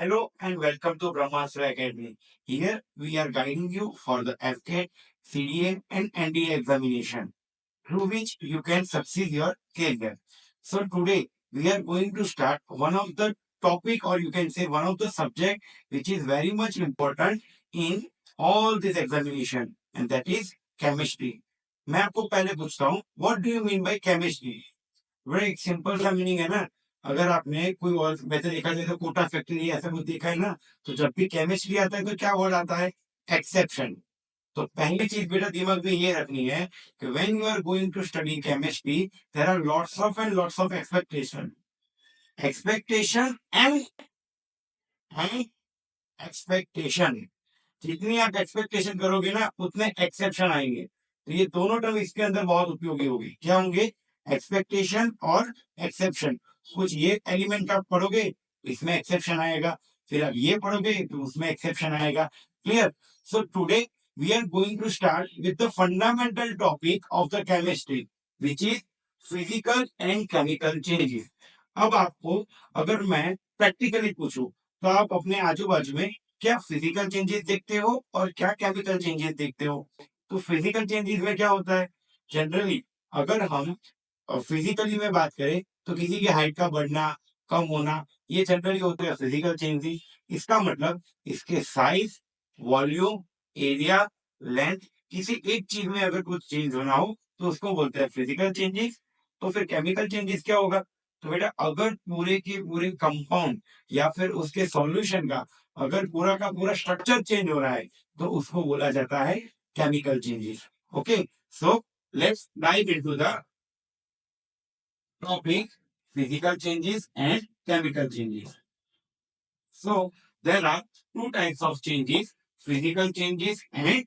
Hello and welcome to Brahmastra Academy. Here we are guiding you for the FCAT, CDA and NDA examination through which you can succeed your career. So today we are going to start one of the topic or you can say one of the subject which is very much important in all this examination and that is chemistry. मैं आपको पहले पूछता हूँ what do you mean by chemistry? बड़ा एक simple सा meaning है ना। अगर आपने कोई और वैसे देखा जाए तो कोटा फैक्ट्री ऐसा कुछ देखा है ना, तो जब भी केमिस्ट्री आता है तो क्या वर्ड आता है? एक्सेप्शन। तो पहली चीज बेटा दिमाग में ये रखनी है कि when you are going to study chemistry there are lots of expectation expectation and expectation. जितनी आप एक्सपेक्टेशन करोगे ना उतने एक्सेप्शन आएंगे। तो ये दोनों टर्म इसके अंदर बहुत उपयोगी होगी। क्या होंगे? एक्सपेक्टेशन और एक्सेप्शन। कुछ ये एलिमेंट आप पढ़ोगे तो इसमें एक्सेप्शन आएगा, फिर आप ये पढ़ोगे तो उसमें एक्सेप्शन आएगा। Clear? So today we are going to start with the fundamental topic of the chemistry which is physical and chemical changes. अब आपको अगर मैं प्रैक्टिकली पूछूं तो आप अपने आजू बाजू में क्या फिजिकल चेंजेस देखते हो और क्या केमिकल चेंजेस देखते हो? तो फिजिकल चेंजेस में क्या होता है? जनरली अगर हम फिजिकली में बात करें तो किसी की हाइट का बढ़ना, कम होना, ये जनरली होते हैं फिजिकल चेंजेस। इसका मतलब इसके साइज, वॉल्यूम, एरिया, लेंथ, किसी एक चीज में अगर कुछ चेंज होना हो तो उसको बोलते हैं फिजिकल चेंजेस। तो फिर केमिकल चेंजेस क्या होगा? तो बेटा अगर पूरे के पूरे कंपाउंड या फिर उसके सॉल्यूशन का अगर पूरा का पूरा स्ट्रक्चर चेंज हो रहा है तो उसको बोला जाता है chemical changes. Okay, so let's dive into the topic physical changes and chemical changes. So there are two types of changes, physical changes and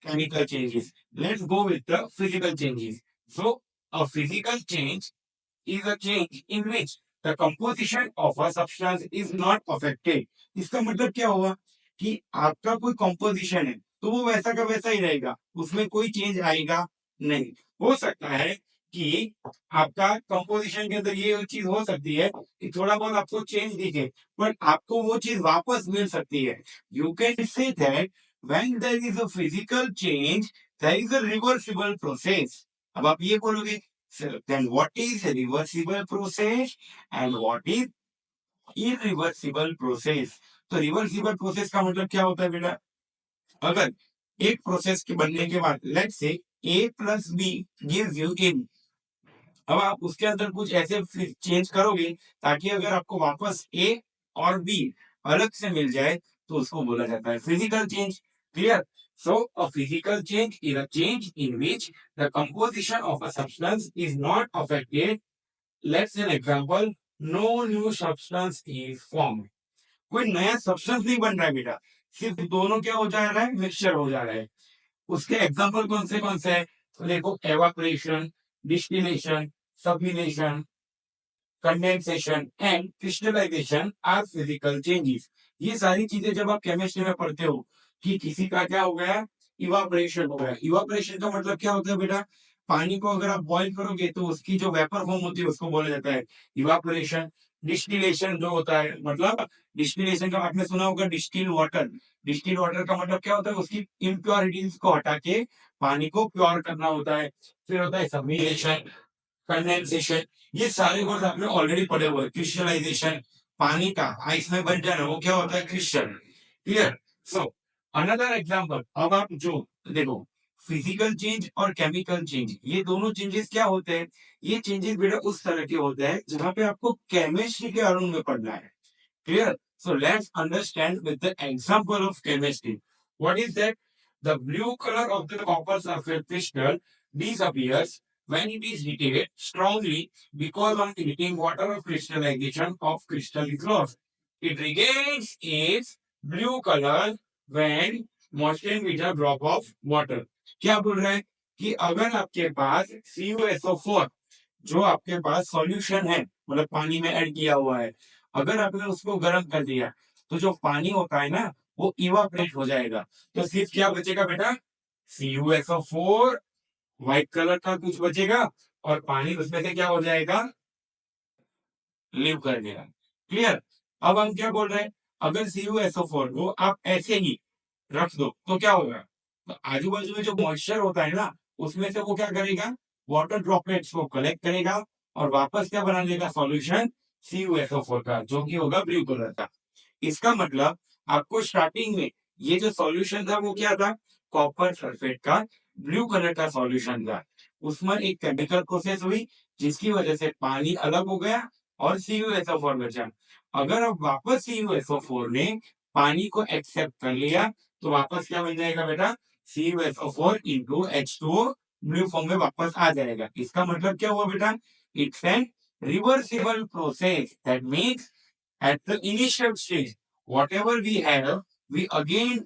chemical changes. Let's go with the physical changes. So a physical change is a change in which the composition of a substance is not affected. इसका मतलब क्या हुआ कि आपका कोई composition है तो वो वैसा का वैसा ही रहेगा, उसमें कोई चेंज आएगा नहीं। हो सकता है कि आपका कंपोजिशन के अंदर ये चीज हो सकती है कि थोड़ा बहुत आपको चेंज दिखे, बट आपको वो चीज वापस मिल सकती है। You can say that when there is a physical change there is a reversible process. अब आप ये बोलोगे sir then what is reversible process and what is irreversible process? तो रिवर्सिबल प्रोसेस का मतलब क्या होता है बेटा? अगर एक प्रोसेस के बनने के बाद let's say A plus B gives you A, अब आप उसके अंदर कुछ ऐसे चेंज करोगे ताकि अगर आपको वापस ए और बी अलग से मिल जाए तो उसको बोला जाता है physical change. Clear? So a physical change is a change in which the composition of a substance is not affected. Let's an example, no new substance is formed. कोई नया सब्सटेंस नहीं बन रहा है बेटा, सिर्फ दोनों क्या हो जा रहा है? मिक्सचर हो जा रहा है। उसके एग्जाम्पल कौन से है? तो देखो evaporation, distillation, sublimation, condensation and crystallisation are physical changes. ये सारी चीजें जब आप केमिस्ट्री में पढ़ते हो कि किसी का क्या हो गया, इवापोरेशन हो गया। इवापोरेशन का मतलब क्या होता है बेटा? पानी को अगर आप बॉईल करोगे तो उसकी जो वेपर फॉर्म होती है उसको बोला जाता है इवापोरेशन। डिस्टिलेशन जो होता है मतलब डिस्टिलेशन का आपने सुना होगा डिस्टिल वाटर। डिस्टिल वाटर का मतलब क्या होता है? उसकी इम्प्योरिटीज को हटा के पानी को प्योर करना होता है। फिर होता है सबलिमेशन, कंडेंसेशन, ये सारे वर्ड आपने ऑलरेडी पढ़े हुए। क्रिस्टलाइजेशन, पानी का आइस में बन जाना, वो क्या होता है? Crystal. Clear? So another example, अब आप जो देखो फिजिकल चेंज और केमिकल चेंज ये दोनों चेंजेस क्या होते हैं? ये चेंजेस बेटा उस तरह के होते हैं जहां पे आपको केमिस्ट्री के अणु में पढ़ना है। Clear? So let's understand with the example of chemistry. What is that? The blue color of the copper surface crystal disappears when it is heated strongly because on heating water of crystallization of crystal is lost. It regains its blue color when moistened with a drop of water. क्या बोल रहे हैं कि अगर आपके पास CuSO4 जो आपके पास solution है मतलब पानी में ऐड किया हुआ है, अगर आपने उसको गर्म कर दिया तो जो पानी होता है ना वो इवापरेट हो जाएगा। तो सिर्फ क्या बचेगा बेटा? CuSO4 व्हाइट कलर का कुछ बचेगा और पानी उसमें से क्या हो जाएगा? लीव कर देगा। क्लियर? अब हम क्या बोल रहे हैं? अगर CuSO4 को आप ऐसे ही रख दो तो क्या होगा, तो आजू बाजू में जो मॉइस्चर होता है ना, उसमें से वो क्या करेगा, वाटर ड्रॉपलेट्स को कलेक्ट करेगा और वापस क्या बना देगा, सॉल्यूशन CuSO4 का, जो कि होगा ब्लू कलर का। इसका मतलब आपको स्टार्टिंग में ये जो सॉल्यूशन था वो क्या था, कॉपर सल्फेट का ब्लू कलर का सॉल्यूशन था। उसमें एक केमिकल प्रोसेस हुई जिसकी वजह से पानी अलग हो गया और CuSO4 बचा। अगर अब वापस CuSO4 ने पानी को एक्सेप्ट कर लिया तो वापस क्या बन जाएगा बेटा, CuSO4 into H2O blue form में वापस आ जाएगा। इसका मतलब क्या हुआ बेटा, it's an reversible process. That means at the initial stage, whatever we have, we again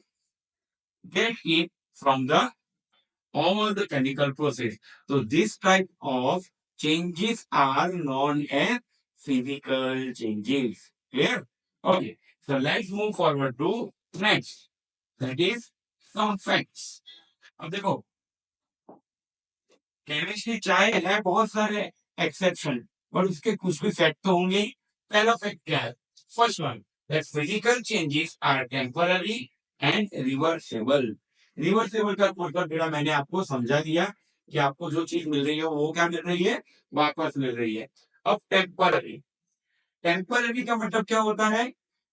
get it from the all the chemical process. So this type of changes are known as physical changes. Clear? Okay. So let's move forward to next. That is some facts. अब देखो, chemistry चाहे है बहुत सारे exception, पर उसके कुछ भी फैक्ट तो होंगे ही। पहला फैक्ट क्या है, first one, that physical changes are temporary and reversible. Reversible का मतलब बेटा मैंने आपको समझा दिया कि आपको जो चीज मिल रही है वो क्या मिल रही है, वापस मिल रही है। अब टेम्पररी, टेम्पररी का मतलब क्या होता है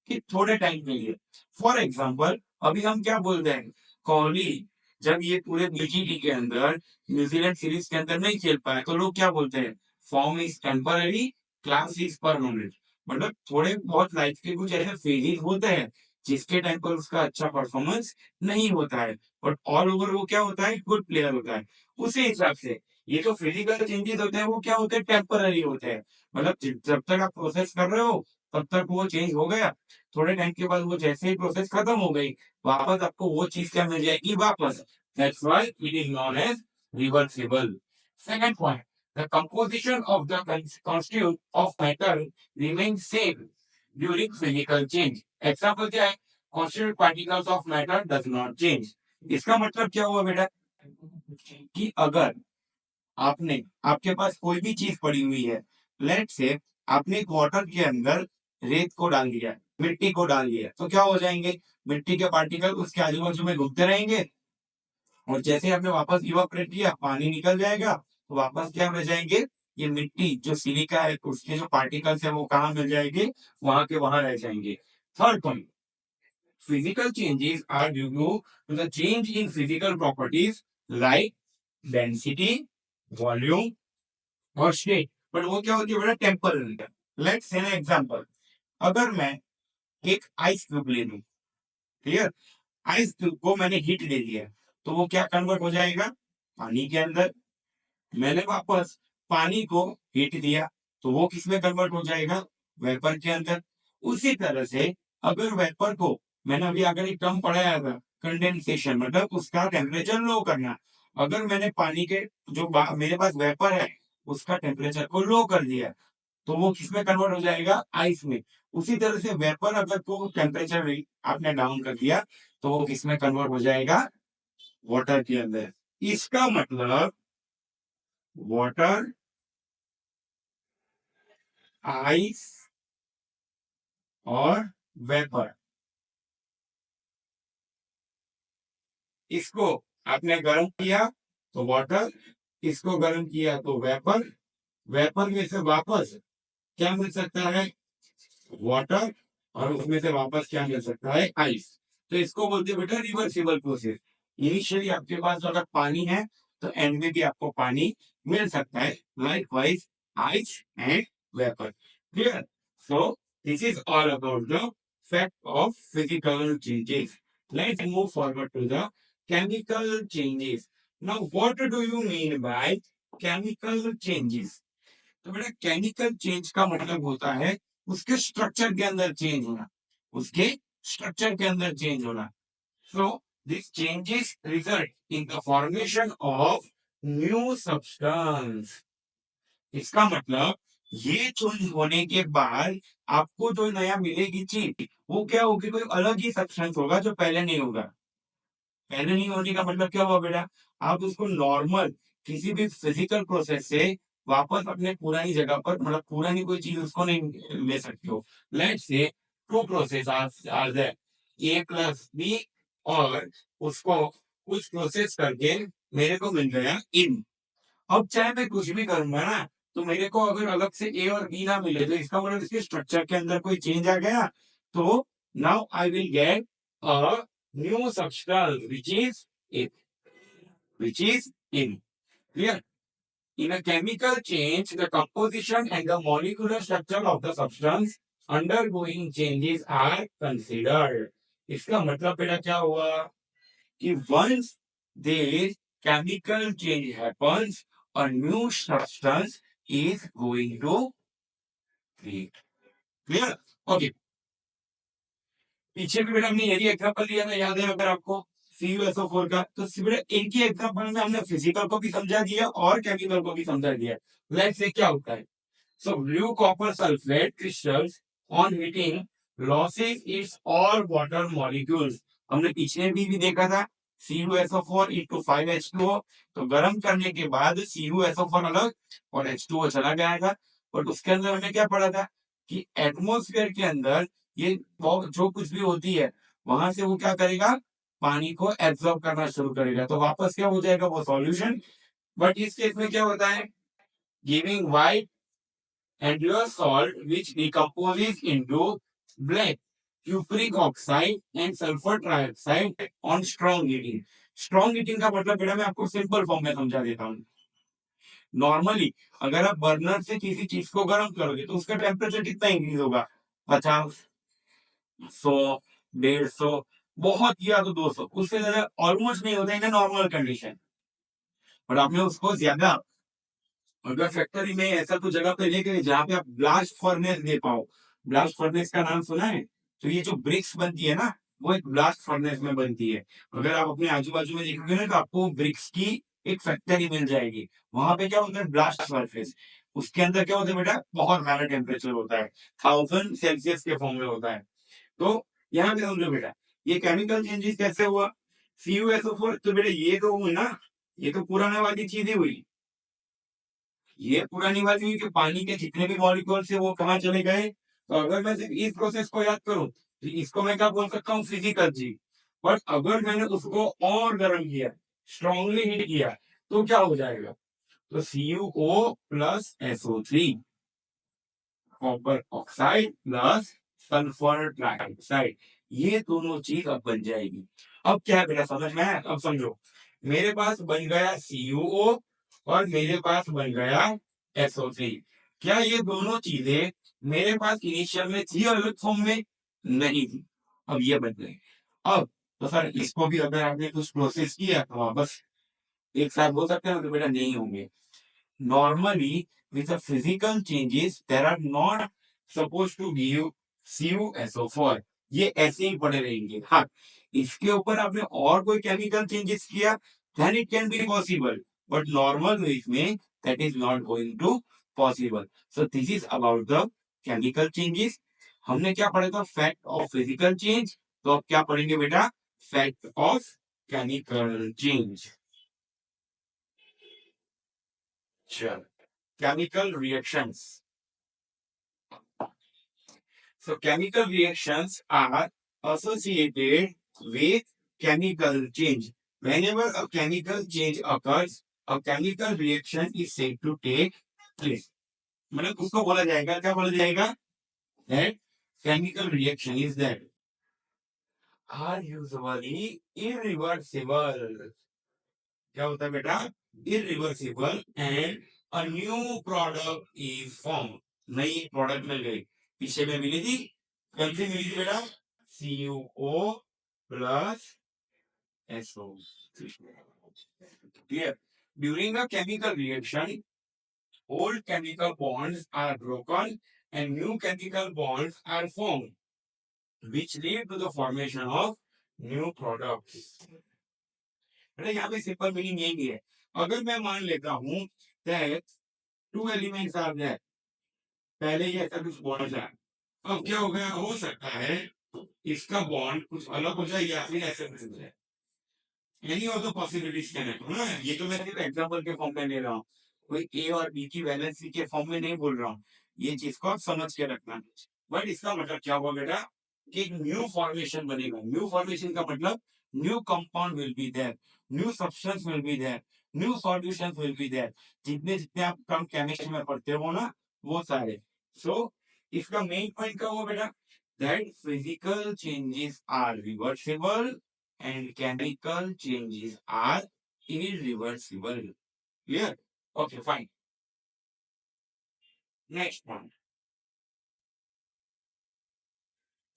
कि थोड़े टाइम के लिए। फॉर एग्जाम्पल अभी हम क्या बोलते हैं, कोहली जब ये पूरे बीजीटी के अंदर न्यूजीलैंड सीरीज के अंदर नहीं खेल पाए तो लोग क्या बोलते हैं, form is temporary, class is permanent. मतलब थोड़े बहुत लाइफ के कुछ ऐसे फेजेस होते हैं जिसके टाइम पर उसका अच्छा परफॉर्मेंस नहीं होता है, बट ऑल ओवर वो क्या होता है, गुड प्लेयर होता है। उसी हिसाब से ये जो फिजिकल चेंजेस होते हैं वो क्या होते हैं, टेम्पररी होते हैं। मतलब जब तक आप प्रोसेस कर रहे हो तब तक वो चेंज हो गया, थोड़े टाइम के बाद वो जैसे ही प्रोसेस खत्म हो गई वापस आपको वो चीज क्या मिल जाएगी, वापस। That's why it is known as reversible. Second point, the composition of the constituent of matter remains same during physical change। Example क्या है, constituent particles of matter does not change। इसका मतलब क्या हुआ बेटा, कि अगर आपने, आपके पास कोई भी चीज पड़ी हुई है, लेट से आपने एक वाटर के अंदर रेत को डाल दिया, मिट्टी को डाल दिया, तो क्या हो जाएंगे, मिट्टी के पार्टिकल उसके आजू बाजू में घूमते रहेंगे और जैसे ही आपने वापस इवापोरेट किया पानी निकल जाएगा तो वापस क्या रह जाएंगे, ये मिट्टी जो सिलिका है उसके जो पार्टिकल्स है वो कहाँ मिल जाएंगे, वहां के वहां रह जाएंगे। Third point, physical changes are due to the change in physical properties like density, volume और स्टेट, बट वो क्या होती है बेटा, temporary. Let's say an example, अगर मैं एक आइस क्यूब ले लूं, क्लियर, आइस क्यूब को मैंने हीट दे दिया तो वो क्या कन्वर्ट हो जाएगा, पानी के अंदर। मैंने वापस पानी को हीट दिया तो वो किस में कन्वर्ट हो जाएगा, वेपर के अंदर। उसी तरह से अगर वेपर को मैंने अभी अगर एक टर्म पढ़ाया था, कंडेंसेशन, मतलब उसका टेम्परेचर लो करना। अगर मैंने पानी के जो मेरे पास वेपर है उसका टेम्परेचर को लो कर दिया तो वो किस में कन्वर्ट हो जाएगा, आइस में। उसी तरह से वेपर अगर को टेम्परेचर आपने डाउन कर दिया तो वो किस में कन्वर्ट हो जाएगा, वाटर के अंदर। इसका मतलब वाटर, आइस और वेपर, इसको आपने गर्म किया तो वाटर, इसको गर्म किया तो वेपर, वेपर में से वापस क्या मिल सकता है, वाटर, और उसमें से वापस क्या मिल सकता है, आइस। तो इसको बोलते हैं बेटा रिवर्सिबल प्रोसेस। इनिशियली आपके पास अगर पानी है तो एंड में भी आपको पानी मिल सकता है, likewise ice and vapour. Clear? So this is all about the fact of physical changes. Let's move forward to the chemical changes. Now what do you mean by chemical changes? तो बेटा chemical change का मतलब होता है उसके structure के अंदर change होना, उसके स्ट्रक्चर के अंदर चेंज होना। So this changes result in the formation of new substance. इसका मतलब ये चेंज होने के बाद आपको जो नया मिलेगी चीज वो क्या होगी, कोई अलग ही सब्सटेंस होगा जो पहले नहीं होगा। पहले नहीं होने का मतलब क्या हुआ बेटा, आप उसको नॉर्मल किसी भी फिजिकल प्रोसेस से वापस अपने पुरानी जगह पर, मतलब पुरानी कोई चीज उसको नहीं ले सकते हो। Let's say two process are there, A plus B, और उसको कुछ प्रोसेस करके मेरे को मिल गया इन। अब चाहे मैं कुछ भी करूंगा ना, तो मेरे को अगर अलग से ए और बी ना मिले तो इसका मतलब इसके स्ट्रक्चर के अंदर कोई चेंज आ गया। तो now I will get a new substance which is in. Clear? In a chemical change, the composition and the molecular structure of the substance undergoing changes are considered. इसका मतलब बेटा क्या हुआ कि once there chemical change happens, a new substance is going to create. Clear? Okay. पीछे भी बेटा हमने यही एग्जांपल दिया था, याद है अगर आपको, CuSO4 का। तो बेटा एक ही एग्जांपल में हमने फिजिकल को भी समझा दिया और केमिकल को भी समझा दिया। लेट्स से क्या होता है। So blue copper sulfate crystals on heating loses its all water molecules. हमने पिछले भी देखा था CuSO4 into 5H2O। तो गर्म करने के बाद CuSO4 अलग और H2O चला गया था। और उसके अंदर हमने क्या पढ़ा था कि एटमॉस्फेयर के अंदर ये जो कुछ भी होती है वहां से वो क्या करेगा, पानी को एब्जॉर्ब करना शुरू करेगा, तो वापस क्या हो जाएगा, वो सॉल्यूशन। बट इस केस में क्या होता है, giving white and your salt which decomposes into black cupric oxide and sulfur trioxide on strong heating। Strong heating का मतलब बेटा मैं आपको सिंपल फॉर्म में समझा देता हूँ। नॉर्मली अगर आप बर्नर से किसी चीज को गर्म करोगे तो उसका टेम्परेचर कितना इंक्रीज होगा, 50, 100, 150, बहुत किया तो 200, उससे ज्यादा ऑलमोस्ट नहीं होता इन नॉर्मल कंडीशन। और आपने उसको ज्यादा अगर फैक्ट्री में ऐसा कुछ जगह पे लेके जहाँ पे आप ब्लास्ट फर्नेस दे पाओ। ब्लास्ट फर्नेस का नाम सुना है। तो ये जो ब्रिक्स बनती है ना, वो एक ब्लास्ट फर्नेस में बनती है। अगर आप अपने आजू बाजू में देखोगे ना तो आपको ब्रिक्स की एक फैक्ट्री मिल जाएगी। वहां पे क्या होता है, ब्लास्ट फर्नेस। उसके अंदर क्या होता है बेटा, बहुत ज्यादा टेम्परेचर होता है, 1000 सेल्सियस के फॉर्म में होता है। तो यहाँ पे समझो बेटा, ये केमिकल चेंजेस कैसे हुआ। CuSO4, तो बेटा ये तो हुई ना, ये तो पुराने वाली चीजें हुई। ये पुरानी बात हुई कि पानी के जितने भी मॉलिक्यूल थे वो कहाँ चले गए। तो अगर मैं सिर्फ इस प्रोसेस को याद करूं तो इसको मैं क्या बोल सकता हूँ, फिजिकल जी। बट अगर मैंने उसको और गर्म किया, स्ट्रांगली हीट किया, तो क्या हो जाएगा, तो CuO plus SO3, copper oxide plus sulphur trioxide, ये दोनों चीज अब बन जाएगी। अब क्या है बेटा, समझ में आया। अब समझो, मेरे पास बन गया CuO और मेरे पास बन गया SO3। क्या ये दोनों चीजें मेरे पास इनिशियल में थी अलग फॉर्म में, नहीं थी, अब ये बन गई। अब तो सर इसको भी अगर आपने कुछ प्रोसेस किया तो वापस एक साथ हो सकते हैं, तो बेटा नहीं होंगे। Normally, with the physical changes, there are not supposed to give CuSO4। ये ऐसे ही पड़े रहेंगे। हाँ, इसके ऊपर आपने और कोई केमिकल चेंजेस किया, then it can be possible, but normal ways में that is not going to possible। So this is about the chemical changes। हमने क्या पढ़ा था, फैक्ट ऑफ फिजिकल चेंज। तो अब क्या पढ़ेंगे बेटा, फैक्ट ऑफ केमिकल चेंज। चल, chemical reactions। So chemical reactions are associated with chemical change। Whenever a chemical change occurs, a chemical reaction is said to take place। मतलब उसको बोला जाएगा, क्या बोला जाएगा, that chemical reaction is that are usually irreversible। क्या होता है बेटा, irreversible and a new product is formed। नई प्रोडक्ट मिल गई, पीछे में मिली थी, कौन सी मिली थी बेटा, CuO plus SO। Clear? During a chemical reaction, old chemical bonds are broken and new chemical bonds are formed, which lead to the formation of new products। बेटा यहाँ पे सिंपल मीनिंग यही है। अगर मैं मान लेता हूं that two elements are there, पहले ये ऐसा कुछ बॉन्ड है, अब क्या हो गया, हो सकता है इसका बॉन्ड कुछ अलग हो जाए या फिर ऐसे कुछ हो जाए। Any of the possibilities can happen ना, ये तो मैं सिर्फ एग्जांपल के फॉर्म में ले रहा हूँ, कोई ए और बी की वैलेंसी के फॉर्म में नहीं बोल रहा हूँ। ये चीज को आप समझ के रखना। बट इसका मतलब क्या हुआ बेटा, कि एक न्यू फॉर्मेशन बनेगा। न्यू फॉर्मेशन का मतलब new compound will be there, new substance will be there, new solution will be there. जितने जितने आप कम केमिस्ट्री में पढ़ते हो ना, वो सारे। सो इसका मेन पॉइंट क्या हुआ बेटा, that physical changes are reversible and chemical changes are irreversible. Clear? Okay fine. Next point,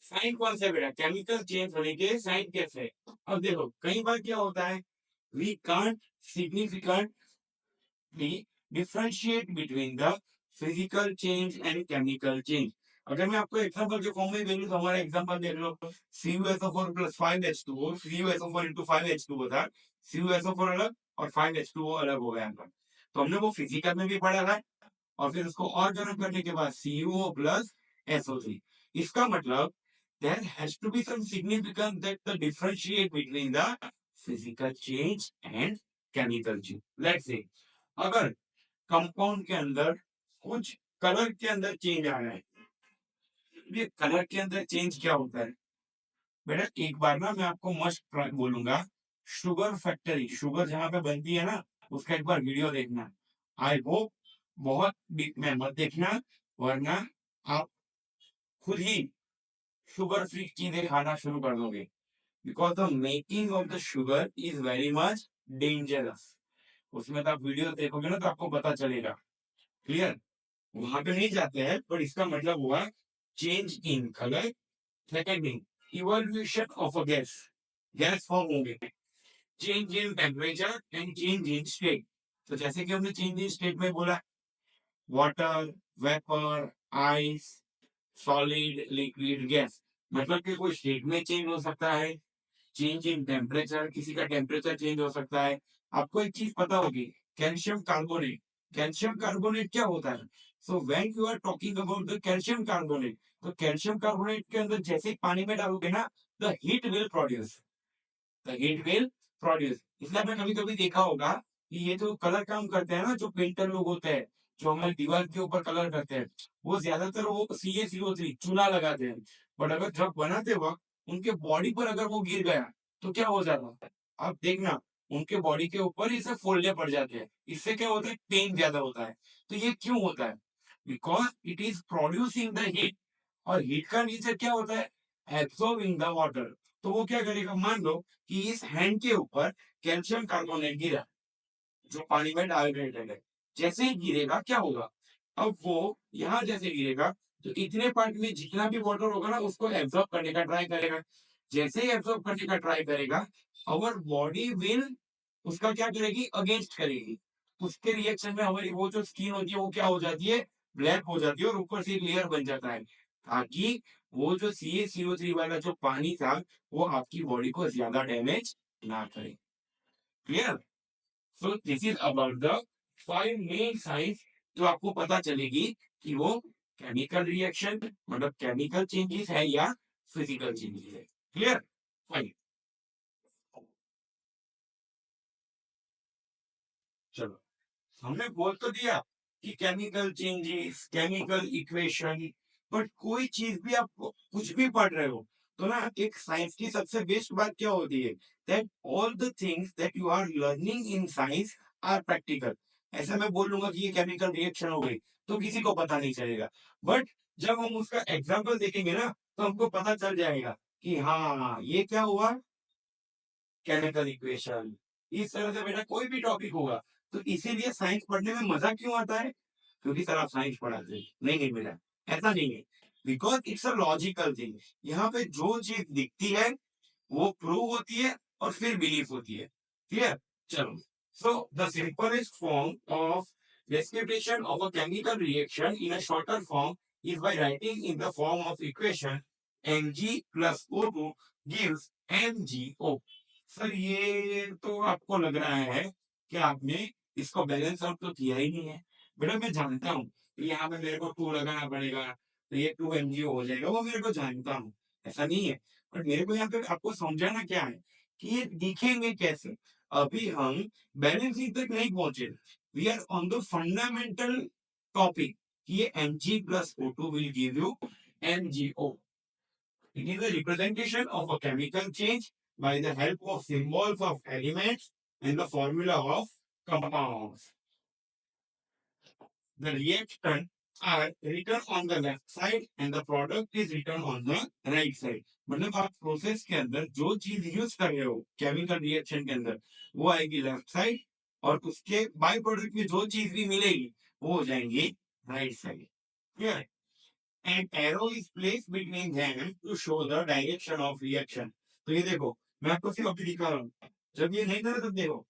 sign कौन सा है बेटा, केमिकल चेंज होने के साइन कैसे है? अब देखो कई बार क्या होता है, we can't significantly differentiate between the physical change and chemical change। अगर मैं आपको एग्जांपल के फॉर्म में दे दूं तो हमारा एग्जांपल देख लो, CuSO4 plus 5H2O, CuSO4 into 5H2O था, CuSO4 अलग और 5H2O अलग हो गया था। तो हमने वो फिजिकल में भी पढ़ा था, और फिर उसको और गर्म करने के बाद CuO plus SO3। इसका मतलब there has to be some significance that the differentiate between the physical change and chemical change। Let's say अगर कंपाउंड के अंदर कुछ कलर के अंदर चेंज आ रहा है, ये कलर के अंदर चेंज क्या होता है बेटा, एक बार ना मैं आपको मस्ट बोलूंगा, शुगर फैक्ट्री, शुगर जहां पे बनती है ना, उसका एक बार वीडियो देखना। आई होप बहुत डीप में मत देखना, वरना आप खुद ही शुगर फ्री चीजें खाना शुरू कर दोगे, because the making of the sugar is very much dangerous. उसमें तो आप वीडियो देखोगे ना तो आपको पता चलेगा। क्लियर? वहां पे नहीं जाते हैं, पर इसका मतलब हुआ change in colour, second thing evolution of a gas, gas form होंगे, change in temperature and change in state. तो जैसे कि हमने चेंज इन स्टेट में बोला, water, vapour, ice, solid, liquid, gas, मतलब कि कोई स्टेट में चेंज हो सकता है, चेंज इन टेम्परेचर, किसी का टेम्परेचर चेंज हो सकता है। आपको एक चीज पता होगी, कैल्शियम कार्बोनेट, कैल्शियम कार्बोनेट क्या होता है? So when you are talking about the calcium carbonate, तो कैल्शियम कार्बोनेट के अंदर जैसे ही पानी में डालोगे ना, the heat will produce, the heat will produce. इसलिए आपने कभी कभी देखा होगा कि ये जो कलर काम करते हैं ना, जो पेंटर लोग होते हैं, जो हमारे दीवार के ऊपर कलर करते हैं, वो ज्यादातर वो CaCO3 चूना लगाते हैं। बट अगर जब बनाते वक्त उनके बॉडी पर अगर वो गिर गया तो क्या हो जाता है, आप देखना, उनके बॉडी के ऊपर इसे फोल्डे पड़ जाते हैं। इससे क्या होता है, पेन ज्यादा होता है। तो ये क्यों होता है? Because it is producing the heat, और हीट का नेचर क्या होता है, एब्सॉर्बिंग द वाटर। तो वो क्या करेगा, मान लो कि इस हैंड के ऊपर कैल्शियम कार्बोनेट गिरा, जो पानी में डाइल्यूटेड है, जैसे ही गिरेगा क्या होगा, अब वो यहाँ जैसे गिरेगा तो इतने पार्ट में जितना भी वाटर होगा ना, उसको एब्जॉर्ब करने का ट्राई करेगा। जैसे ही एब्जॉर्ब करने का ट्राई करेगा, अवर बॉडी विल उसका क्या करेगी, अगेंस्ट करेगी। उसके रिएक्शन में हमारी वो जो स्किन होती है वो क्या हो जाती है, ब्लैक हो जाती है, और ऊपर से लेयर बन जाता है, ताकि वो जो CaCO3 वाला जो पानी था, वो आपकी बॉडी को ज्यादा डैमेज ना करे। Clear? So this is about the 5 main science जो आपको पता चलेगी कि वो केमिकल रिएक्शन मतलब केमिकल चेंजेस है या फिजिकल चेंजेस है। क्लियर? फाइन। चलो, हमने बोल तो दिया कि chemical changes, chemical equation, but कोई चीज भी आप कुछ भी पढ़ रहे हो तो ना, एक साइंस की सबसे बेस्ट बात क्या होती है, that all the things that you are learning in science are practical. ऐसा मैं बोलूंगा कि ये केमिकल रिएक्शन हो गई तो किसी को पता नहीं चलेगा, बट जब हम उसका एग्जाम्पल देखेंगे ना, तो हमको पता चल जाएगा कि हाँ ये क्या हुआ, केमिकल इक्वेशन। इस तरह से बेटा कोई भी टॉपिक होगा, तो इसीलिए साइंस पढ़ने में मजा क्यों आता है, क्योंकि सर आप साइंस पढ़ाते हैं। नहीं नहीं बेटा, ऐसा नहीं है, because it's a logical thing. यहाँ पे जो चीज दिखती है वो प्रूव होती है और फिर बिलीफ होती है। क्लियर? चलो, so the simplest form of description of a chemical reaction in a shorter form is by writing in the form of equation Mg plus O2 gives MgO। Sir ये तो आपको लग रहा है कि आपने इसको बैलेंस आउट तो किया ही नहीं है। बेटा मैं जानता हूँ कि यहाँ पे मेरे को 2 लगाना पड़ेगा, तो ये 2 MgO हो जाएगा, वो मेरे को जानता हूँ, ऐसा नहीं है। पर मेरे को यहाँ पे आपको समझाना क्या है कि ये दिखेंगे कैसे। अभी हम बैलेंसिंग तक नहीं पहुंचे, we are on the fundamental topic कि ये Mg plus O2 will give you MgO। It is a representation of a chemical change by the help of symbols of elements and the formula of compounds. The reaction are written on the left side and the product is written on the right side. मतलब आप process के अंदर जो चीज use कर रहे हो chemical reaction के अंदर वो आएगी लेफ्ट साइड और उसके बाय प्रोडक्ट में जो चीज भी मिलेगी वो हो जाएंगी right side. Clear. An arrow is placed between them to show the direction of reaction. तो ये देखो मैं आपको सिर्फ अभी दिखा रहा हूँ. जब ये नहीं था तब देखो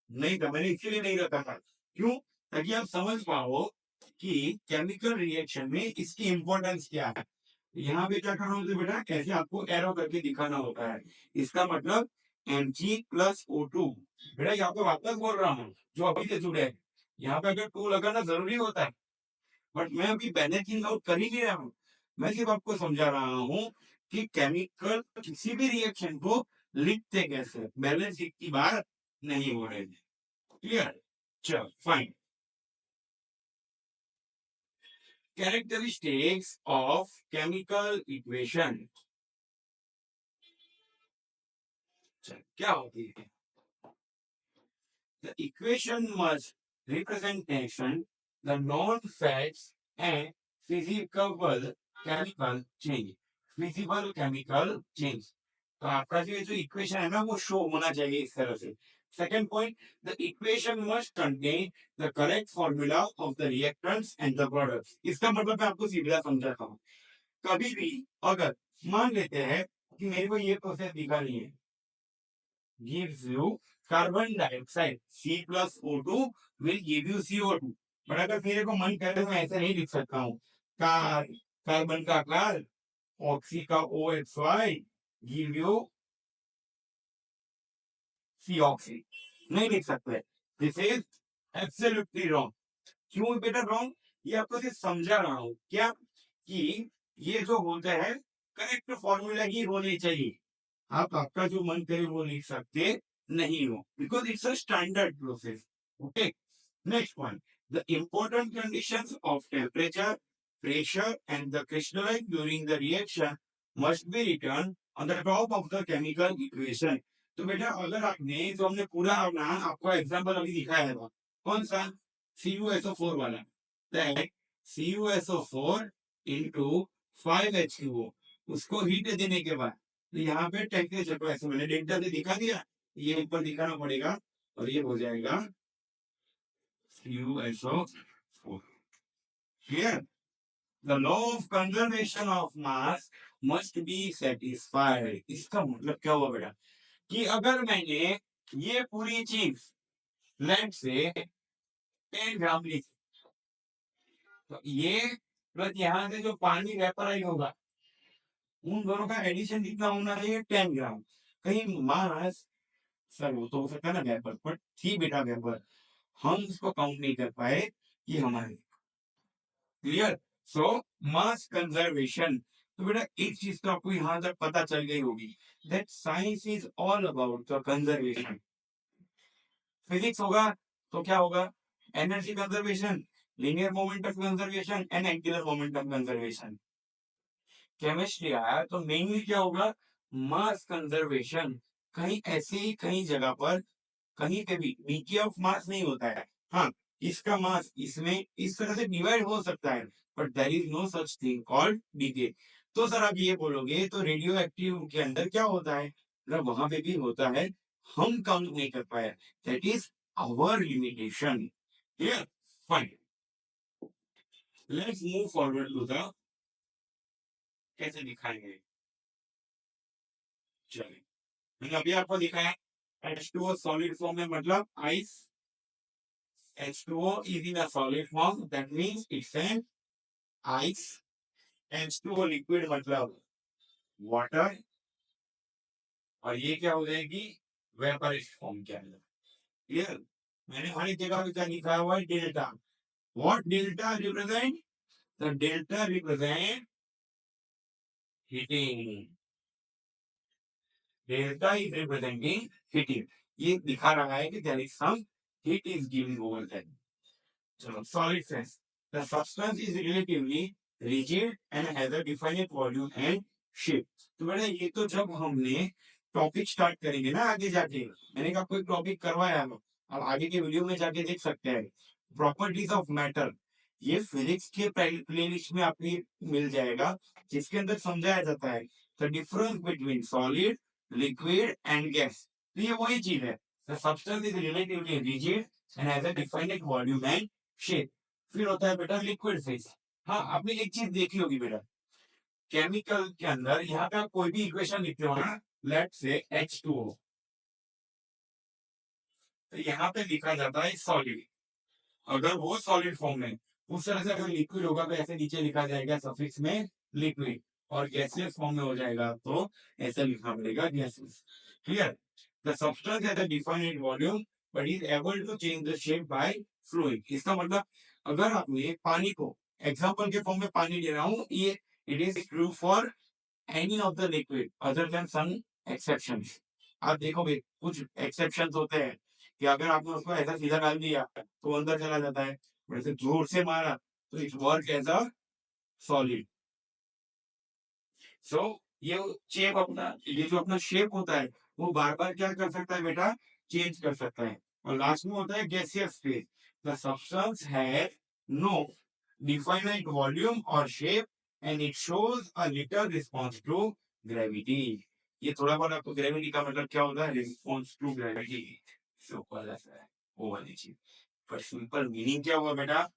नहीं था, मैंने इसीलिए नहीं रखा था. क्यों? ताकि आप समझ पाओ कि केमिकल रिएक्शन में इसकी इंपॉर्टेंस क्या है. यहाँ पे क्या करना होता है बेटा, कैसे आपको एरो करके दिखाना होता है. इसका मतलब Mg+O2. बेटा यहाँ पे वापस बोल रहा हूँ जो अभी से जुड़े हैं, यहाँ पे अगर 2 लगाना जरूरी होता है बट मैं अभी बैलेंसिंग आउट कर ही नहीं रहा हूँ. मैं सिर्फ आपको समझा रहा हूँ कि केमिकल किसी भी रिएक्शन को लिखते कैसे, बैलेंस की बात नहीं हो रही. क्लियर. चलो fine. Characteristics of chemical equation. क्या होती है? The equation must representation the known facts and physical chemical change. Physical chemical change. तो आपका जो ये जो इक्वेशन है ना वो शो होना चाहिए इस तरह से. Second point, the equation must contain the correct formula of the reactants and the products. इसका मतलब मैं आपको सीधा समझाता हूँ. कभी भी अगर मान लेते हैं कि मेरे को ये प्रोसेस दिखा नहीं है, gives you carbon dioxide, C+O2 will give you CO2. But अगर मेरे को मन करे तो मैं ऐसे नहीं लिख सकता हूँ. कार्बन का कार, ऑक्सी का OXY give you C oxy. नहीं लिख सकते. This is absolutely wrong. क्यों बेटा रॉन्ग? ये आपको सिर्फ समझा रहा हूँ क्या कि ये जो होता है करेक्ट फॉर्मूला ही होनी चाहिए. आप आपका जो मन करे वो लिख सकते नहीं हो because it's a standard process. Okay. Next one, the important conditions of temperature, pressure and the crystalline during the reaction must be return on the top of the chemical equation. तो बेटा अगर आपने जो हमने पूरा अपना आपको एग्जांपल अभी दिखाया है कौन सा, CuSO4 वाला, दैट CuSO4 into 5H2O, उसको हीट देने के बाद तो यहाँ पे टेम्परेचर को ऐसे मैंने डेल्टा से दिखा दिया, ये ऊपर दिखाना पड़ेगा और ये हो जाएगा CuSO4. Clear. The law of conservation of mass must be satisfied. इसका मतलब क्या हुआ बेटा कि अगर मैंने ये पूरी चीज लैंड से 10 ग्राम ली तो ये प्लस यहाँ से जो पानी वेपराइज होगा उन दोनों का एडिशन कितना होना चाहिए, 10 ग्राम. कहीं मास, सर वो तो हो सकता है ना वेपर, बट थी बेटा वेपर, हम उसको काउंट नहीं कर पाए ये हमारे. क्लियर. सो मास कंजर्वेशन. तो बेटा एक चीज तो आपको यहां तक पता चल गई होगी that science is all about the conservation. Physics होगा तो क्या होगा, energy conservation, linear momentum conservation and angular momentum conservation. Chemistry आया तो मेनली क्या होगा, मास कंजर्वेशन. कहीं ऐसे ही कहीं जगह पर कहीं पे भी डीके ऑफ मास नहीं होता है. हाँ, इसका मास इसमें इस तरह से डिवाइड हो सकता है but there is no such thing called DK. तो सर आप ये बोलोगे तो रेडियो एक्टिव के अंदर क्या होता है, मतलब वहां पे भी होता है, हम काउंट नहीं कर पाए. That is our limitation. Clear. Fine. Let's move forward to the कैसे दिखाएंगे. चलिए मैंने अभी आपको दिखाया H2O सॉलिड फॉर्म में मतलब ice. H2O is in a solid form, that means it's an ice. H2O liquid मतलब water. और ये क्या हो जाएगी, वेपरिश फॉर्म के अंदर. क्लियर. मैंने हर एक जगह पे क्या लिखा हुआ है, delta. What delta represent, the delta represent heating. Delta is representing heating. ये दिखा रहा है कि there is some heat is giving over that. चलो solid phase. The substance is relatively rigid and has a definite volume and shape. तो बेटा ये तो जब हमने टॉपिक स्टार्ट करेंगे ना आगे जाके, मैंने कहा कोई टॉपिक करवाया है, अब आगे के वीडियो में जाके देख सकते हैं। प्रॉपर्टीज ऑफ मैटर, ये फिजिक्स के प्लेलिस्ट में आपको मिल जाएगा, जिसके अंदर समझाया जाता है the difference between solid, liquid and gas. तो ये वही चीज है, the substance is relatively rigid and has a defined volume and shape. फिर होता है बेटा लिक्विड फेज। हाँ, आपने एक चीज देखी होगी बेटा, केमिकल के अंदर यहाँ पे आप कोई भी इक्वेशन लिखते हो ना, लेट से H2O, तो यहाँ पे लिखा जाता है सॉलिड। अगर वो सॉलिड फॉर्म में, उस तरह से अगर लिक्विड होगा तो ऐसे नीचे लिखा जाएगा सफिक्स में लिक्विड, और गैसियस फॉर्म में हो जाएगा तो ऐसे लिखना पड़ेगा gaseous. Clear? The substance has a defined volume but is able to change the shape by flowing. इसका मतलब अगर आपने पानी को एग्जांपल के फॉर्म में पानी ले रहा हूँ, ये it is true for any of the liquid other than some exceptions। आप देखोगे कुछ exceptions होते हैं कि अगर आपने उसको ऐसा सीधा डाल दिया तो वो अंदर चला जाता है, वैसे जोर से मारा तो it work as a solid. So ये शेप अपना, ये जो अपना शेप होता है वो बार बार क्या कर सकता है बेटा, चेंज कर सकता है। और लास्ट में होता है gaseous phase, the substance has no definite volume और shape and it shows a little response to gravity. ये थोड़ा बहुत आपको ग्रेविटी का मतलब क्या होता है, रिस्पांस टू ग्रेविटी, सिंपल ऐसा है वो वाली चीज। पर सिंपल मीनिंग क्या हुआ बेटा,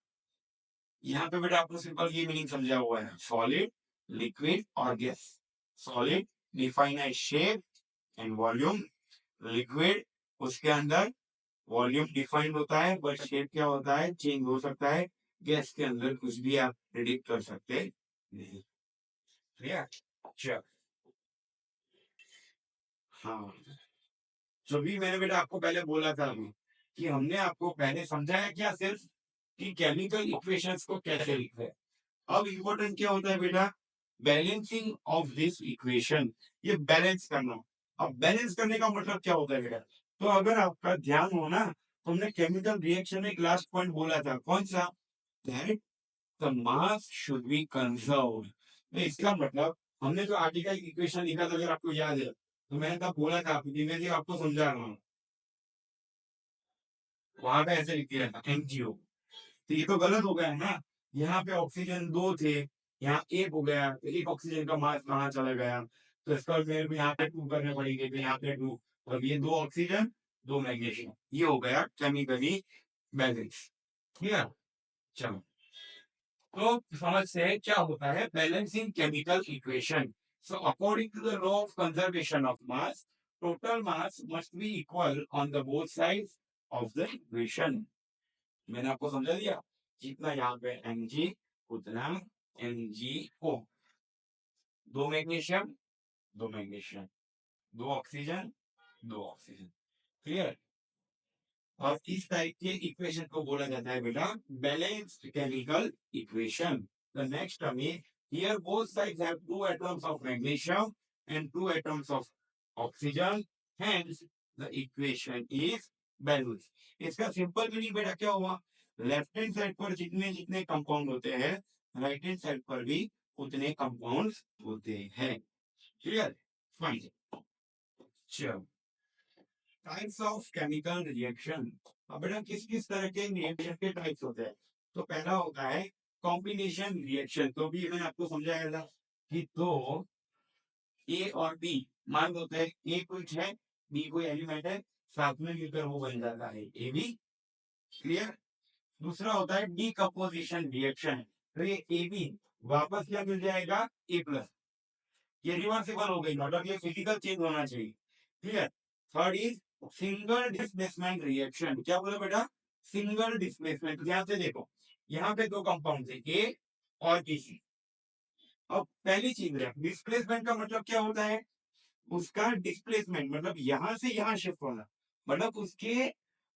यहाँ पे बेटा आपको सिंपल ये मीनिंग समझा हुआ है, सॉलिड, लिक्विड और gas. Solid define as shape and volume, liquid उसके अंदर वॉल्यूम डिफाइंड होता है बट शेप क्या होता है, चेंज हो सकता है। गैस के अंदर कुछ भी आप प्रिडिक्ट कर सकते नहीं। क्लियर? चल, हाँ, जो भी मैंने बेटा आपको पहले बोला था अभी, कि हमने आपको पहले समझाया क्या, सिर्फ कि केमिकल इक्वेशंस को कैसे लिखते हैं। अब इम्पोर्टेंट क्या होता है बेटा, बैलेंसिंग ऑफ दिस इक्वेशन, ये बैलेंस करना। अब बैलेंस करने का मतलब क्या होता है बेटा, तो अगर आपका ध्यान हो ना, तो हमने केमिकल रिएक्शन में एक लास्ट पॉइंट बोला था, कौन सा, that the mass should be conserved. तो इसका मतलब हमने जो आगे का इक्वेशन लिखा था, अगर आपको याद है, तो मैंने तब बोला था आपको, मैं जी आपको समझा रहा हूँ, वहां पे ऐसे लिख दिया था एमजीओ। तो ये तो गलत हो गया है ना, यहाँ पे ऑक्सीजन दो थे, यहाँ एक हो गया, तो एक ऑक्सीजन का मास कहाँ चला गया, तो इसका मेरे को यहाँ पे टू करने पड़ेंगे, तो यहाँ पे टू, और ये दो ऑक्सीजन दो मैग्नीशियम, ये हो गया केमिकली बैलेंस। क्लियर? चलो, तो समझ से क्या होता है balancing chemical equation. So according to the law of conservation of mass, total mass must be equal on the both sides of the equation. मैंने आपको समझा दिया, जितना यहाँ पे Mg उतना MgO, दो मैग्नीशियम दो मैग्नीशियम, दो ऑक्सीजन दो ऑक्सीजन। क्लियर? और इस टाइप के इक्वेशन को बोला जाता है बेटा balanced chemical equation. The next term is, here both sides have two atoms of magnesium and two atoms of oxygen, hence the equation is balanced. इसका सिंपल मीनिंग बेटा क्या हुआ, लेफ्ट हैंड साइड पर जितने जितने कंपाउंड होते हैं, right hand side पर भी उतने कंपाउंड्स होते हैं। क्लियर? फाइन। चलो, टाइप्स ऑफ केमिकल रिएक्शन। अब बेटा किस किस तरह के रिएक्शन के टाइप्स होते हैं, तो पहला होता है कॉम्बिनेशन रिएक्शन। तो भी मैंने आपको समझाया था कि दो ए और बी, मान लो होते हैं ए कुछ है, बी कोई एलिमेंट है, साथ में मिलकर वो बन जाता है ए बी। क्लियर? दूसरा होता है डीकम्पोजिशन रिएक्शन, तो ये ए बी वापस क्या मिल जाएगा, ए प्लस, ये रिवर्सिबल हो गई, मतलब ये फिजिकल चेंज होना चाहिए। Clear? Third is single displacement reaction. क्या बोला बेटा, सिंगल डिस्प्लेसमेंट। ध्यान से देखो, यहाँ पे दो कंपाउंड है ए और बी सी। अब पहली चीज है डिस्प्लेसमेंट का मतलब क्या होता है, उसका डिस्प्लेसमेंट मतलब यहां से यहां शिफ्ट होना, मतलब उसके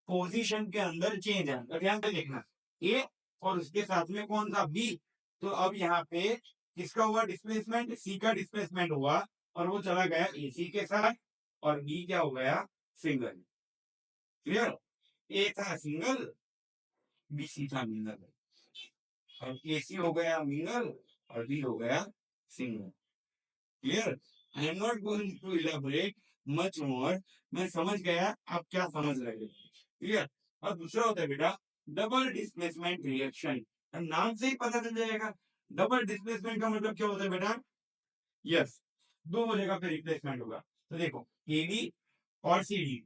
पोजीशन के अंदर चेंज है। तो ध्यान से देखना, ए और उसके साथ में कौन सा, बी। तो अब यहाँ पे किसका हुआ डिस्प्लेसमेंट, सी का डिस्प्लेसमेंट हुआ, और वो चला गया एसी के साथ, और बी क्या हो गया, सिंगल। क्लियर? ए था सिंगल, बी सी था मिंगल, और एसी हो गया मिंगल और बी हो गया single. Clear? I am not going to elaborate much more. मैं समझ गया आप क्या समझ रहे हैं। क्लियर? और दूसरा होता है बेटा डबल डिस्प्लेसमेंट रिएक्शन। नाम से ही पता चल जाएगा डबल डिस्प्लेसमेंट का मतलब क्या होता है बेटा। यस, दो जगह पे रिप्लेसमेंट होगा। तो देखो एडी और सीडी,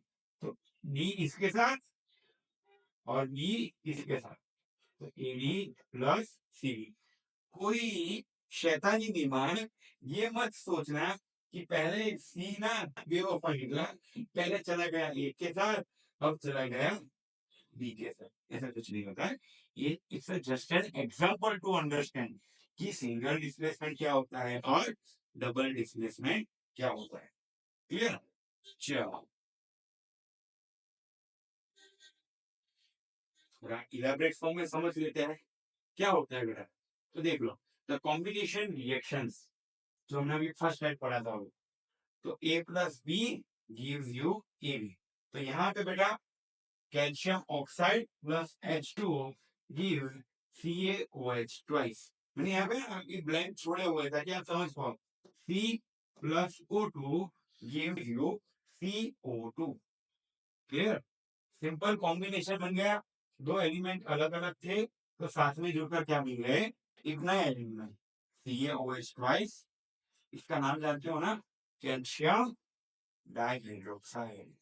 तो डी इसके साथ और बी इसके साथ, तो एडी प्लस सीडी। कोई शैतानी दिमाग ये मत सोचना कि पहले सी ना बेवफा निकला, पहले चला गया ए के साथ अब चला गया बी के साथ, ऐसा कुछ नहीं होता है। ये it's just an example to understand कि सिंगल डिस्प्लेसमेंट क्या होता है और डबल डिस्प्लेसमेंट क्या होता है। क्लियर? चलो थोड़ा इलेबरेट फॉर्म में समझ लेते हैं क्या होता है बेटा। तो देख लो द कॉम्बिनेशन रिएक्शंस, जो हमने अभी फर्स्ट टाइम पढ़ा था वो, तो A plus B gives you A B. तो यहाँ पे बेटा calcium oxide plus H2O gives CaOH twice. मैंने यहाँ पे आपकी ब्लैंक छोड़े हुए ताकि आप समझ पाओ। C plus O2 gives you CO2। Clear? Simple combination बन गया। दो एलिमेंट अलग अलग थे तो साथ में जुड़कर क्या मिल गए, एक नया एलिमेंट CaOH ट्वाइस। इसका नाम जानते हो ना, कैल्शियम डाइहाइड्रोक्साइड।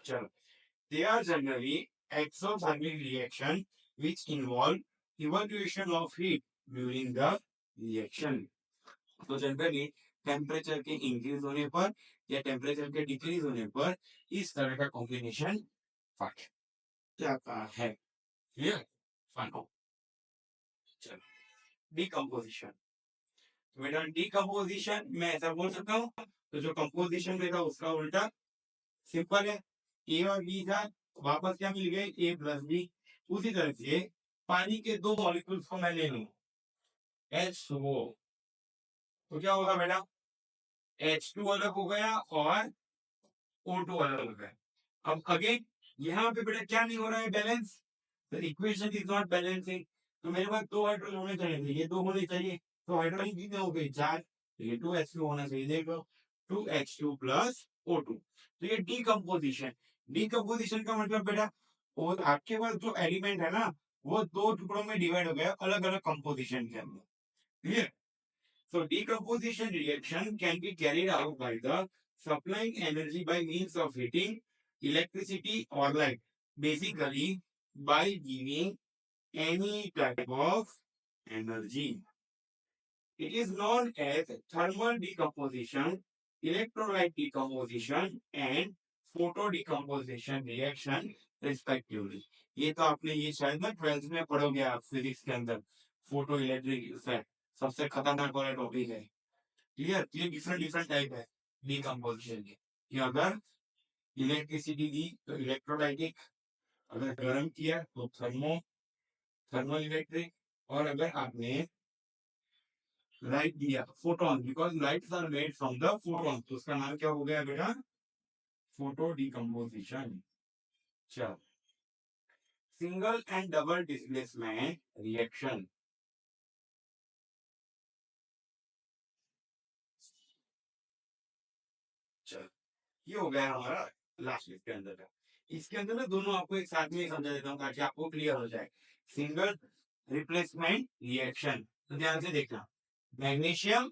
चलो they are generally exothermic reaction which involve evacuation of heat during the reaction। तो जनरली टेम्परेचर के इंक्रीज होने पर या टेम्परेचर के डिक्रीज होने पर इस तरह का कॉम्बिनेशन फट जाता है। क्लियर? फाइन। चलो डिकम्पोजिशन। तो बेटा डिकम्पोजिशन मैं ऐसा बोल सकता हूँ, तो जो कंपोजिशन देगा उसका उल्टा। सिंपल है, ए और बी था, वापस क्या मिल गए ए प्लस बी। उसी तरह से पानी के दो मॉलिक्यूल्स को मैं ले लूं H2O, तो क्या होगा बेटा H2 अलग हो गया और O2 अलग हो गया। अब अगेन यहाँ पे बेटा क्या नहीं हो रहा है, balance. The equation is not balancing. तो मेरे पास दो हाइड्रोजन होने चाहिए, ये दो होने चाहिए। तो हाइड्रोजन कितने हो गए, चार। तो ये 2H2 होना चाहिए, देख लो 2H2 प्लस O2। तो ये डीकम्पोजिशन। डीकम्पोजिशन का मतलब बेटा और आपके पास जो एलिमेंट है ना वो दो टुकड़ों में डिवाइड हो गया अलग अलग कंपोजिशन के अंदर। Clear? So decomposition reaction can be carried out by the supplying energy by means of heating, electricity or light. Basically, by giving any type of energy. It is known as thermal decomposition, electrolyte decomposition and photo decomposition reaction respectively। ये तो आपने ये शायद ना 12th में पढ़ोगे आप physics के अंदर, फोटो इलेक्ट्रिक इफेक्ट सबसे खतरनाक वाला टॉपिक है। क्लियर? ये डिफरेंट डिफरेंट टाइप है डिकम्पोजिशन के, कि अगर इलेक्ट्रिसिटी दी तो इलेक्ट्रोलाइटिक, अगर गर्म किया तो थर्मल इलेक्ट्रिक, और अगर आपने लाइट दिया photon, because lights are made from the photon, तो उसका नाम क्या हो गया बेटा, फोटो डिकम्पोजिशन। चलो single and double displacement reaction. चलो ये हो गया हमारा लास्ट इसके अंदर का। इसके अंदर ना दोनों आपको एक साथ में समझा देता हूँ ताकि आपको क्लियर हो जाए। सिंगल रिप्लेसमेंट रिएक्शन, तो ध्यान से देखना, मैग्नीशियम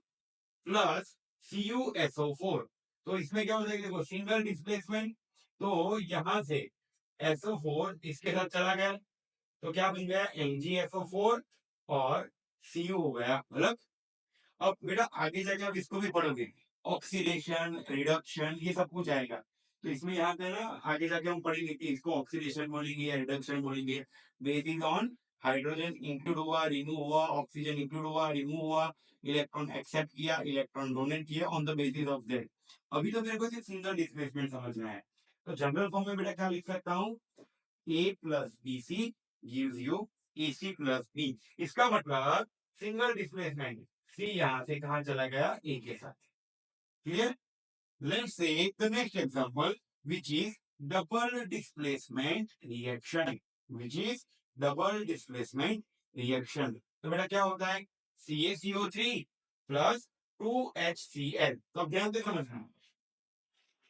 प्लस CuSO4। तो इसमें क्या हो जाएगा, देखो सिंगल डिस्प्लेसमेंट, तो यहां से SO4 इसके साथ चला गया तो क्या बन गया MgSO4 और Cu हो गया अलग। अब बेटा आगे जाके आप इसको भी पढ़ोगे, ऑक्सीडेशन रिडक्शन ये सब कुछ आएगा। तो इसमें यहाँ पे ना आगे जाके हम पढ़ेंगे कि इसको ऑक्सीडेशन बोलेंगे या रिडक्शन बोलेंगे, बेसिस ऑन हाइड्रोजन इंक्लूड हुआ रिमूव हुआ, ऑक्सीजन इंक्लूड हुआ रिमूव हुआ, इलेक्ट्रॉन एक्सेप्ट किया इलेक्ट्रॉन डोनेट किया, on the basis of that. अभी तो मेरे को सिर्फ सिंगल डिस्प्लेसमेंट समझना है। तो जनरल फॉर्म में बेटा क्या लिख सकता हूँ, A plus B C gives you AC plus B. इसका मतलब सिंगल डिस्प्लेसमेंट, सी यहां से कहा चला गया ए के साथ। Clear? Let's say the next example which is double displacement reaction, which is double displacement reaction. तो बेटा क्या होता है CaCO3 प्लस 2HCl। तो अब ध्यान से समझना,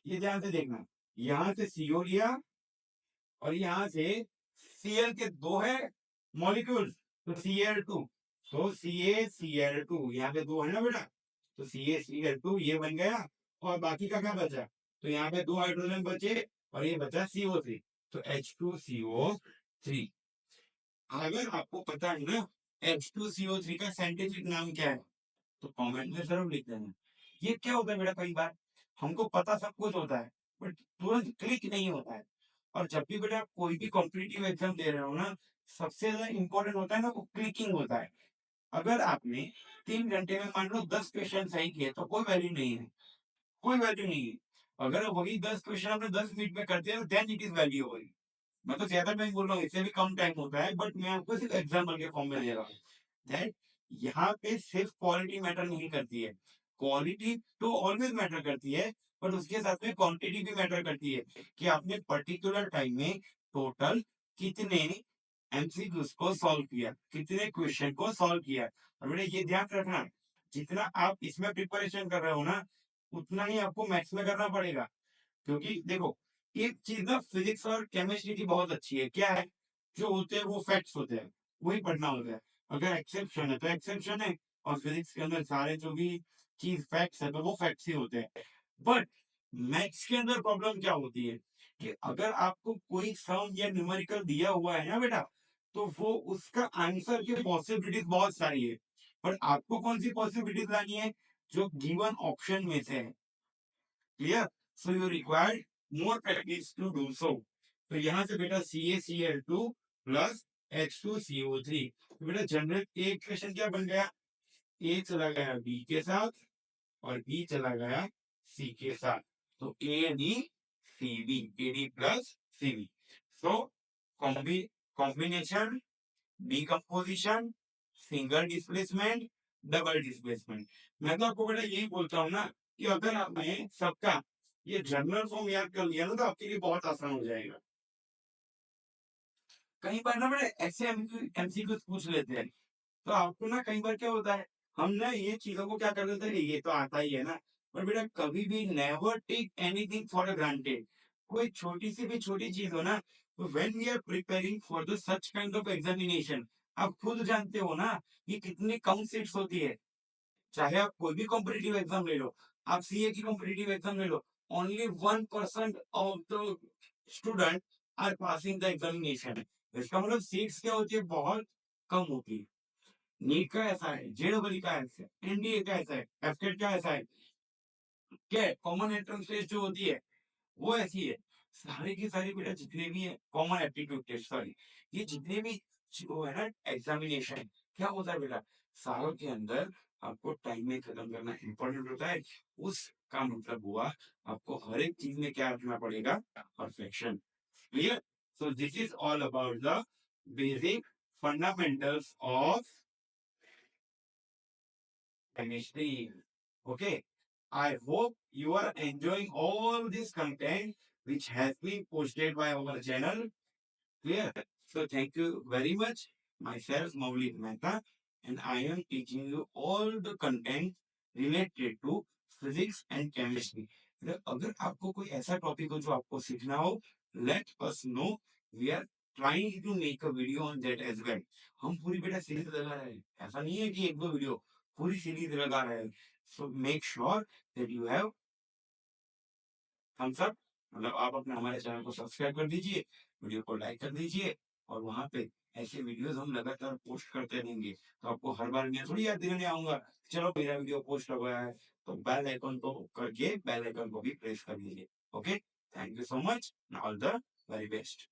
ये ध्यान से देखना, यहां से CO लिया और यहां से Cl के दो है मॉलिक्यूल्स, तो Cl2, तो CaCl2, यहाँ पे दो है ना बेटा, तो CaCl2 ये बन गया, और बाकी का क्या बचा, तो यहाँ पे दो हाइड्रोजन बचे और ये बचा CO3, तो H2CO3। अगर आपको पता है ना H2CO3 का साइंटिफिक नाम क्या है, तो कमेंट में जरूर लिख देना। ये क्या होता है बेटा, कई बार हमको पता सब कुछ होता है बट तुरंत क्लिक नहीं होता है। और जब भी बेटा आप कोई भी कॉम्पिटिटिव एग्जाम दे रहे हो ना, सबसे ज्यादा इंपॉर्टेंट होता है ना, वो क्लिकिंग होता है। अगर आपने 3 घंटे में मान लो 10 क्वेश्चन सही किए तो कोई वैल्यू नहीं है, कोई वैल्यू नहीं है। अगर वही 10 क्वेश्चन आपने 10 मिनट में कर दिया तो देन इट इज वैल्यू होगी। मैं तो ज्यादा टाइम बोल रहा हूँ, इससे भी कम टाइम होता है, बट मैं आपको सिर्फ एग्जाम्पल के फॉर्म में दे रहा हूँ दैट यहाँ पे सिर्फ क्वालिटी मैटर नहीं करती है। क्वालिटी तो ऑलवेज मैटर करती है, बट उसके साथ में क्वांटिटी भी मैटर करती है कि आपने पर्टिकुलर टाइम में टोटल कितने एमसीक्यूज को सॉल्व किया, कितने क्वेश्चन को सॉल्व किया। और बेटा ये ध्यान रखना, जितना आप इसमें प्रिपरेशन कर रहे हो ना, उतना ही आपको मैथ्स में करना पड़ेगा। क्योंकि देखो, एक चीज ना फिजिक्स और केमिस्ट्री की बहुत अच्छी है, क्या है, जो होते हैं वो फैक्ट्स होते हैं, वही पढ़ना होता है। अगर एक्सेप्शन है तो एक्सेप्शन है, और फिजिक्स के अंदर सारे जो भी चीज फैक्ट्स है तो वो फैक्ट्स ही होते हैं। बट मैथ्स के अंदर प्रॉब्लम क्या होती है कि अगर आपको कोई सम या न्यूमेरिकल दिया हुआ है ना बेटा, तो वो उसका आंसर की पॉसिबिलिटीज बहुत सारी है, पर आपको कौन सी पॉसिबिलिटीज लानी है, जो गिवन ऑप्शन में से है। Clear, so you required more practice to do so. तो यहां से बेटा CaCl2 प्लस H2CO3, तो बेटा जनरल एक क्वेश्चन क्या बन गया, ए चला गया बी के साथ और बी चला गया सी के साथ, तो AdCb, Ad plus Cb। So combination, decomposition, single displacement, double displacement. मैं तो आपको बेटा यही बोलता हूँ ना कि अगर आपने सबका ये जनरल फॉर्म याद कर लिया ना, तो आपके लिए बहुत आसान हो जाएगा। कई बार ना बेटा ऐसे एमसीक्यू पूछ लेते हैं, तो आपको ना कई बार क्या होता है, हम ना ये चीजों को क्या कर देते हैं, ये तो आता ही है ना। पर बेटा कभी भी never take anything for granted. कोई छोटी सी भी छोटी चीज हो ना, तो when we are preparing for the such kind of examination, आप खुद जानते हो ना ये कितनी कम सीट्स होती है। चाहे आप कोई भी कॉम्पिटिटिव एग्जाम ले लो, आप सीए की कॉम्पिटिटिव एग्जाम ले लो, only 1% of the student are passing the examination. इसका मतलब सीट्स क्या होती है, बहुत कम होती है। नीट का ऐसा है, जेडबल का ऐसा है, एनडीए का ऐसा है, एफकेट का ऐसा है, क्या कॉमन एंट्रेंस टेस्ट जो होती है वो ऐसी है। सारे की सारी बेटा जितने भी है कॉमन एप्टीट्यूड टेस्ट, सॉरी, ये जितने भी जो है ना एग्जामिनेशन, क्या होता है बेटा, सालों के अंदर आपको टाइम में खत्म करना इंपॉर्टेंट होता है। उसका मतलब हुआ आपको हर एक चीज में क्या रखना पड़ेगा, perfection. Clear, so this is all about the basic fundamentals of chemistry. Okay. I hope you are enjoying all this content which has been posted by our channel. Clear? So thank you very much. Myself, Maulik Mehta, and I am teaching you all the content related to physics and chemistry. मतलब अगर आपको कोई ऐसा topic हो जो आपको सीखना हो, let us know, we are trying to make a video on that as well. हम पूरी बेटा सीरीज लगा रहे हैं, ऐसा नहीं है कि एक दो वीडियो, पूरी सीरीज लगा रहे हैं। So make sure that you have thumbs up, मतलब आप अपने हमारे चैनल को सब्सक्राइब कर दीजिए, वीडियो को लाइक कर दीजिए, और वहां पे ऐसे वीडियोस हम लगातार पोस्ट करते रहेंगे। तो आपको हर बार मैं थोड़ी याद दिलाने आऊंगा, चलो मेरा वीडियो पोस्ट हो गया है, तो बेल आइकन को करके बेल आइकन को भी प्रेस कर दीजिए। Okay, thank you so much, all the very best.